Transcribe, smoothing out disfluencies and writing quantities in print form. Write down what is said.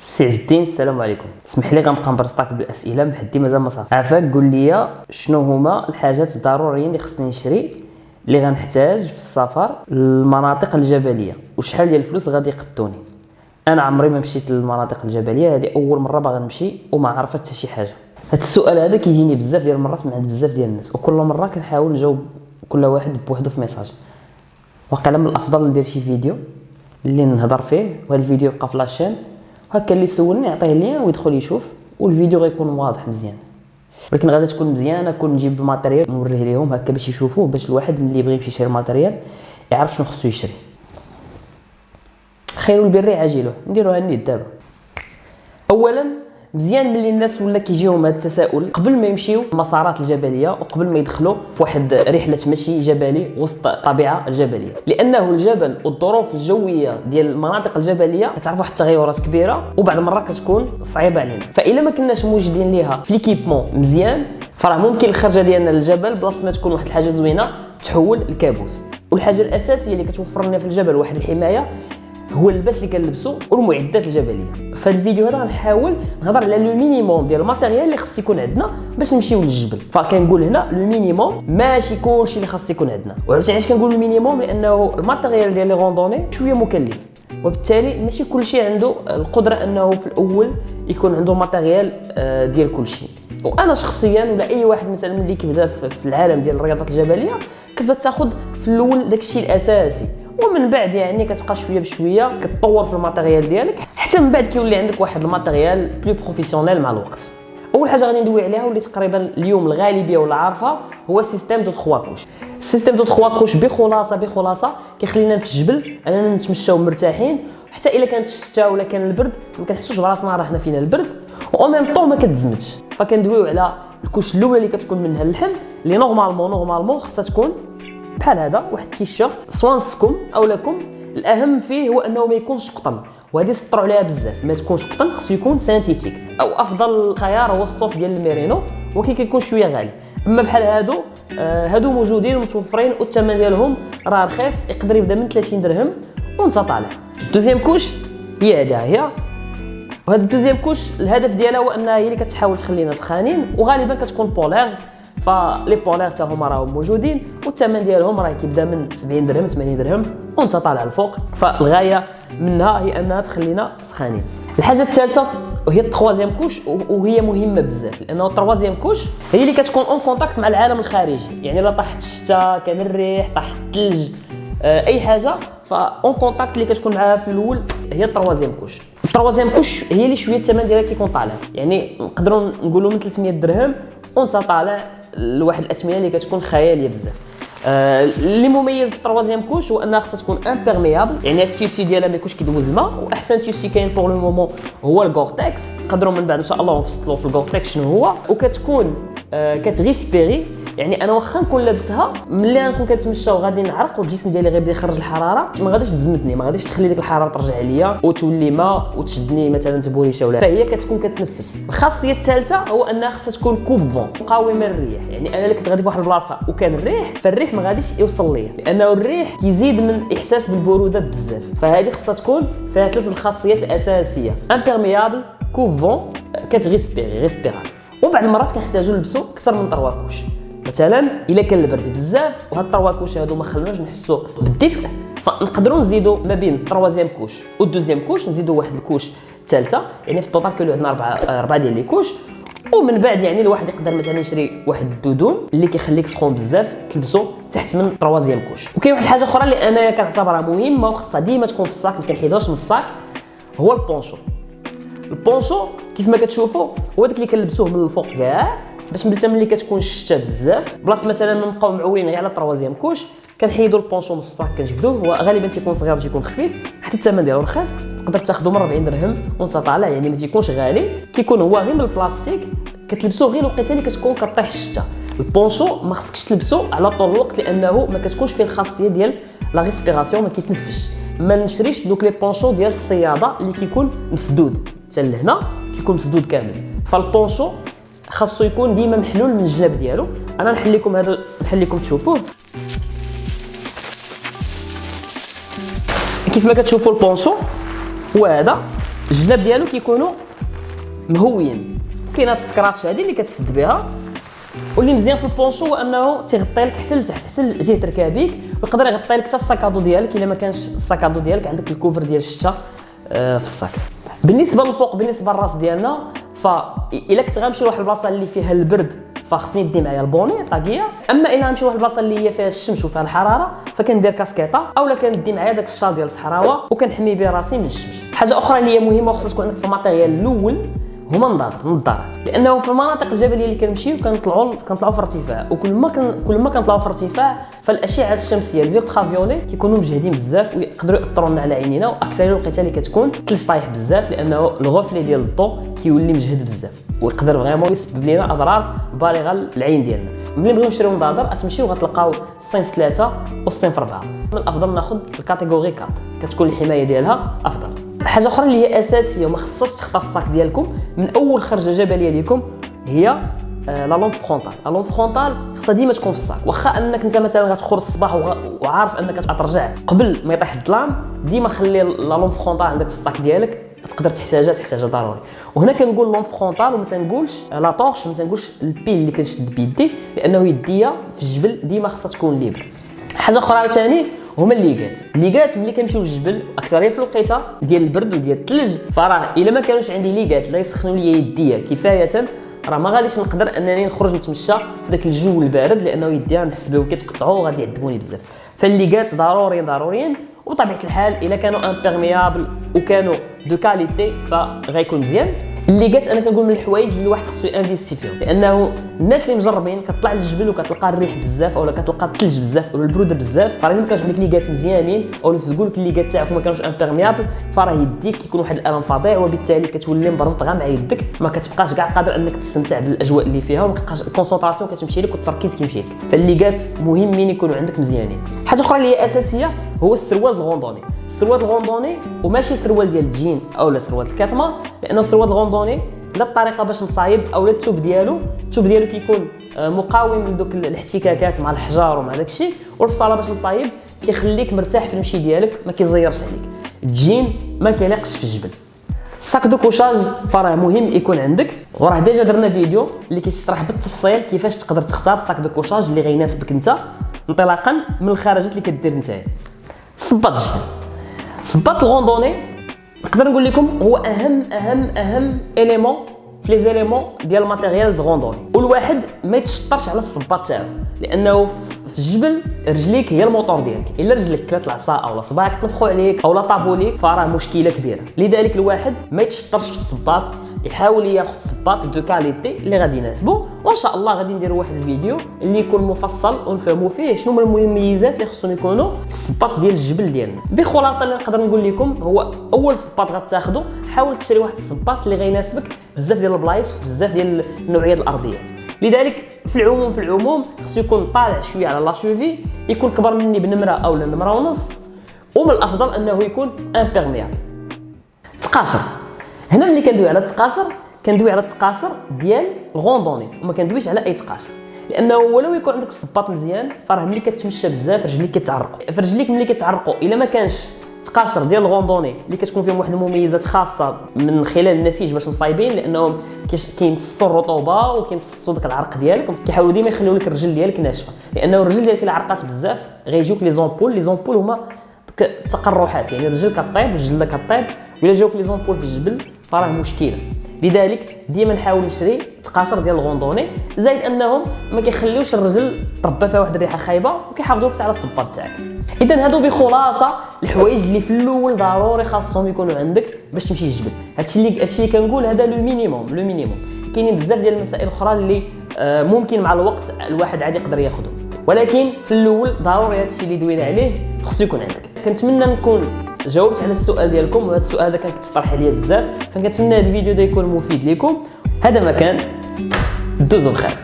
سي عز الدين السلام عليكم. اسمح لي غنبقى نبرسطك بالاسئله محدي مازال ما صافي. عافاك قول لي شنو هما الحاجات الضروريين اللي خصني نشري اللي غنحتاج في السفر للمناطق الجبليه وشحال ديال الفلوس غادي يقدوني. انا عمري ما مشيت للمناطق الجبليه، هذه اول مره باغي نمشي وما عرفت حتى شي حاجه. هذا السؤال هذا كيجيني بزاف ديال المرات من عند بزاف ديال الناس وكل مره كنحاول نجاوب كل واحد بوحدو في ميساج. واقيلا من الافضل ندير شي فيديو اللي نهضر فيه وهذا الفيديو يبقى في لاشين هكا اللي سولني يعطيه ليا ويدخل يشوف والفيديو غيكون واضح مزيان. ولكن غادي تكون مزيانه كون نجيب ماتيريال نوريه ليهم هكا باش يشوفوه، باش الواحد ملي يبغي يمشي يشري ماتيريال يعرف شنو خصو يشري. خير البر عاجله نديروها نيت دابا. اولا مزيان ملي الناس ولا كيجيهم هذا التساؤل قبل ما يمشيو المسارات الجبليه وقبل ما يدخلوا في واحد رحله مشي جبلي وسط الطبيعه الجبليه، لانه الجبل والظروف الجويه ديال المناطق الجبليه كتعرف واحد التغيرات كبيره وبعض المرات كتكون صعيبه علينا. فاذا ما كناش موجدين ليها في ليكيبمون مزيان فراه ممكن الخرجه ديالنا للجبل بلاصه ما تكون واحد الحاجه زوينه تحول لكابوس. والحاجه الاساسيه اللي كتوفر لنا في الجبل واحد الحمايه هو اللباس اللي كنلبسو والمعدات الجبليه. فهاد الفيديو هذا غنحاول نهضر على لو مينيموم ديال الماتيريال اللي خص يكون عندنا باش نمشيو للجبل. فكنقول هنا لو مينيموم ماشي كلشي اللي خص يكون عندنا. وعرفتي علاش كنقول المينيموم؟ لانه الماتيريال ديال لي غوندوني شويه مكلف وبالتالي ماشي كلشي عنده القدره انه في الاول يكون عنده ماتيريال ديال كلشي. وانا شخصيا ولا اي واحد مثلا ملي كيبدا في العالم ديال الرياضات الجبليه كتبدا تاخذ في الاول داكشي الاساسي ومن بعد يعني كتبقى شويه بشويه كتطور في الماتيريال ديالك حتى من بعد كيولي عندك واحد الماتيريال بلو بروفيسيونيل مع الوقت. اول حاجه غادي ندوي عليها واللي تقريبا اليوم الغالبيه ولا عارفه هو سيستيم دو 3 كوش. السيستيم دو 3 كوش بخلاصه كيخلينا في الجبل اننا نتمشاو مرتاحين حتى الا كانت الشتاء ولا كان البرد ما كنحسوش براسنا راه حنا فينا البرد و ميم طون ما كتزمتش. فكندويو على الكوش الاولى اللي كتكون منها اللحم اللي نورمالمون خاصها تكون بحال هذا واحد التيشيرت سواء نصكم او لكم. الاهم فيه هو انه ما يكونش قطن وهذه سطروا عليها بزاف، ما تكونش قطن خصو يكون سانتيتيك او افضل خيار هو الصوف ديال الميرينو ولكن كيكون شويه غالي. اما بحال هادو موجودين ومتوفرين والثمن ديالهم راه رخيص يقدر يبدا من 30 درهم وانت طالع. دوزيام كوش هي هي وهاد الدوزيام كوش الهدف ديالها هو انها هي اللي كتحاول تخلينا سخانين وغالبا كتكون بولير. فلي بولير حتى هما راهم موجودين والثمن ديالهم راه كيبدا من 70 درهم 80 درهم وانت طالع الفوق. فالغايه منها هي انها تخلينا سخانين. الحاجه الثالثه وهي التروازيام كوش وهي مهمه بزاف لانه التروازيام كوش هي اللي كتكون اون كونتاكت مع العالم الخارجي. يعني الا طاحت الشتاء كان الريح طاح الثلج اي حاجه فاون كونتاكت اللي كتكون معاها في الاول هي التروازيام كوش. التروازيام كوش هي اللي شويه الثمن ديالها كيكون طالع، يعني نقدروا نقولوا من 300 درهم وانت طالع لواحد الاثمنه اللي كتكون خياليه بزاف. اللي مميز في التروازيام كوش هو انها خصها تكون امبيرميابل، يعني التيسي ديالها ما يكونش كيدوز الماء. واحسن تيسي كاين بور لو مومون هو الغورتكس، نقدروا من بعد ان شاء الله نفصلوا في الغورتكس شنو هو. وكتكون كتغيسبيري، يعني انا واخا نكون لابسها ملي غنكون كنتمشى وغادي نعرق والجسم ديالي غيبدا يخرج الحراره ما غاديش تزمتني، ما غاديش تخلي ديك الحراره ترجع ليا وتولي ماء وتشدني مثلا تبوريشه ولا. فهي كتكون كتنفس. الخاصيه الثالثه هو انها خصها تكون كوب فون مقاومه للريح، يعني انا اللي كنت غادي في واحد البلاصه وكان الريح فالريح ما غاديش يوصل ليا لانه الريح كيزيد من احساس بالبروده بزاف. فهذه خصها تكون فيها ثلاث الخاصيات الاساسيه: امبيرميابل، كوب فون، كتغيسبيري ريسبيرال. وبعض المرات كنحتاجوا نلبسوا اكثر من طرواكوش. مثلا الا كان البرد بزاف وهاد الطرواكوش هادو ما خلوناش نحسوا بالدفء فنقدروا نزيدوا ما بين التروازيام كوش والدوزيام كوش نزيدوا واحد الكوش ثالثه، يعني في الطوطال كيولوا عندنا اربعه ديال لي كوش. ومن بعد يعني الواحد يقدر مثلا يشري واحد الدودون اللي كيخليك سخون بزاف تلبسو تحت من التروازيام كوش. وكاين واحد الحاجه اخرى اللي انا كنعتبرها مهمه وخصها ديما تكون في الصاك ما كنحيدوهاش من الصاك هو البونشو. البونشو كيف ما كتشوفوا هو داك اللي كنلبسوه من الفوق كاع باش ملي كتكون الشتا بزاف بلاصه مثلا ما نبقاو معولين غير على التروازيام كوش كنحيدوا البونشو من الصاك كنجبدوه. هو غالبا تيكون صغير تيكون خفيف حتى الثمن ديالو رخيص، تقدر تاخذه من 40 درهم وانت طالع، يعني ما تيكونش غالي. كيكون هو غير من البلاستيك كتلبسوه غير الوقيته اللي كتكون كطيح الشتا. البونشو ما خصكش تلبسو على طول الوقت لانه ما كتكونش فيه الخاصيه ديال لا ريسبيراسيون، ما كيتنفسش. ما نشريش دوك لي بونشو ديال الصياده اللي كيكون مسدود حتى لهنا كيكون مسدود كامل. فالبونشو خاصو يكون ديما محلول من الجناب ديالو. انا نحل لكم تشوفوه كيف ما كتشوفوا. البونشو هو هذا الجناب ديالو كيكونوا مهويين. كاين هاد السكراتش هادي اللي كتسد بها، واللي مزيان في البونشو هو انه تيغطي لك حتى لتحت حتى لجهه ركابيك، ويقدر يغطي لك حتى الساكادو ديالك الا ما كانش الساكادو ديالك عندك الكوفر ديال الشتا في الساك. بالنسبه للفوق، بالنسبه للراس ديالنا، فالا كنت غنمشي لواحد البلاصه اللي فيها البرد فخصني ندي معايا البوني طاكيه، اما الا غنمشي لواحد البلاصه اللي هي فيها الشمس وفيها الحراره فكندير كاسكيطه، اولا كندي معايا داك الشال ديال الصحراوه وكنحمي به راسي من الشمس. حاجه اخرى اللي هي مهمه وخصها تكون عندك في الماتيريال الاول هما النظارات، لانه في المناطق الجبليه اللي كنمشيو كنطلعوا في ارتفاع، وكل ما كنطلعوا في ارتفاع فالاشعه الشمسيه لي الترافيولي كيكونوا مجهدين بزاف ويقدروا ياثروا لنا على عينينا، واكثر الوقيته اللي كتكون الثلج طايح بزاف لانه الغفله ديال الضوء كيولي مجهد بزاف ويقدر فريمون يسبب لنا اضرار بالغه للعين ديالنا. ملي نبغيو نشريو نظاظر غتمشيو غتلقاو الصنف 3 والصنف 4. من الافضل ناخذ الكاتيجوري 4 كتكون الحمايه ديالها افضل. حاجه اخرى اللي هي اساسيه وما خصهاش تخطى الصاك ديالكم من اول خرجه جبليه لكم هي لا لومب فرونطال. لا لومب فرونطال خصها ديما تكون في الصاك، واخا انك انت مثلا غتخرج الصباح وعارف انك غترجع قبل ما يطيح الظلام، ديما خلي لا لومب فرونطال عندك في الصاك ديالك، تقدر تحتاجها ضروري. وهنا كنقول لومب فرونطال وما تنقولش لا طورش، ما تنقولش البيل اللي كنشد بيدي، لانه يديا في الجبل ديما خصها تكون ليبر. حاجه اخرى ثاني هما الليغات ملي كنمشيو للجبل اكثريه في الوقيته ديال البرد وديال الثلج، فراه الا ما كانوش عندي ليغات لا يسخنوا لي يديا كفايه راه ما غاديش نقدر انني نخرج نتمشى في داك الجو البارد، لانه يديا نحس بهم كيتقطعوا وغادي يعذبوني بزاف. فالليغات ضروريين، وبطبيعه الحال الا كانوا امبيرميابل وكانوا دو كاليتي فغيكون مزيان. الليغات انا كنقول من الحوايج اللي الواحد خصو انفيستي فيهم، لانه الناس اللي مجربين كتطلع للجبل وكتلقى الريح بزاف اولا كتلقى الثلج بزاف ولا البروده بزاف، فراه ما كانش عندك ليغات مزيانين او يفزقوا لك الليغات تاعك ما كانوش امبيرميابل، فراه يديك كيكون واحد الالم فظيع، وبالتالي كتولي مبرزط غير مع يدك، ما كتبقاش كاع قادر انك تستمتع بالاجواء اللي فيها، وما كتبقاش الكونسونطراسيون كتمشي لك والتركيز كيمشي لك. فالليغات مهمين يكونوا عندك مزيانين. حاجه اخرى اللي هي اساسيه هو السروال الغوندوني. السروال الغوندوني وماشي سروال ديال الجين اولا سروال الكاتما، لانه السروال الغوندوني لا الطريقه باش نصايب اولا الثوب ديالو كيكون مقاوم لدوك الاحتكاكات مع الحجار ومع داكشي، والفصاله باش نصايب كيخليك مرتاح في المشي ديالك ما كيزيرش عليك. الجين ما كيليقش في الجبل. الساك دو كوشاج فراه مهم يكون عندك، وراه ديجا درنا فيديو اللي كيشرح بالتفصيل كيفاش تقدر تختار الساك دو كوشاج اللي غيناسبك انت انطلاقا من الخرجات اللي كدير نتايا. صباط الجبل، صباط الغوندوني نقدر نقول لكم هو اهم اليمون في لي زيليمون ديال الماتيريال دو غوندوني، والواحد ما يتشطرش على الصباط تاعو، لانه في الجبل رجليك هي الموتور ديالك، الا رجلك كلات العصا او صباعك تنفخوا عليك او طابوا ليك فراه مشكله كبيره. لذلك الواحد ما يتشطرش في الصباط، يحاول ياخذ الصباط دو كاليتي اللي غادي يناسبو، وان شاء الله غادي نديروا واحد الفيديو اللي يكون مفصل ونفهموا فيه شنو هما المميزات اللي خصهم يكونوا في الصباط ديال الجبل ديالنا. بخلاصه اللي نقدر نقول لكم هو اول صباط غتاخذوا حاول تشري واحد الصباط اللي غيناسبك بزاف ديال البلايص وبزاف ديال نوعيه الارضيات. لذلك في العموم خصو يكون طالع شويه على لا شوفي، يكون كبر مني بنمره او نمره ونص، ومن الافضل انه يكون امبيرميابل. تقاشر، هنا ملي كندوي على التقاشر كندوي على التقاشر ديال الغوندوني وما كندويش على اي تقاشر، لانه ولو يكون عندك الصباط مزيان فراه ملي كتمشى بزاف رجليك كتعرقوا، فرجليك ملي كتعرقوا الا ما كانش تقاشر ديال الغوندوني اللي كتكون فيهم واحد المميزات خاصه من خلال النسيج باش مصايبين، لانهم كيمتصوا الرطوبه وكيمتصوا داك العرق ديالك، كيحاولوا ديما يخليو لك الرجل ديالك ناشفه، لانه الرجل ديالك الا عرقات بزاف غيجيوك لي زومبول هما تقرحات، يعني الرجل كطيب والجلده كطيب، ولا جاوك لي زومبول في الجبل فراه مشكله. لذلك ديما نحاول نشري تقاشر ديال الغوندوني، زائد انهم ما كيخليوش الرجل تربى فيها واحد الريحه خايبه وكيحافظوا لك على الصباط تاعك. اذا هادو بخلاصه الحوايج اللي في الاول ضروري خاصهم يكونوا عندك باش تمشي للجبل. هادشي اللي كنقول هذا لو مينيموم. كاينين بزاف ديال المسائل اخرى اللي ممكن مع الوقت الواحد عادي يقدر ياخذهم، ولكن في الاول ضروري هادشي اللي دوينا عليه خصو يكون عندك. كنتمنى نكون جاوبت على السؤال ديالكم، وهذا السؤال هذا كان كيتطرح عليا بزاف، فكنتمنى هذا الفيديو ده يكون مفيد لكم. هذا ما كان، دوزو بخير.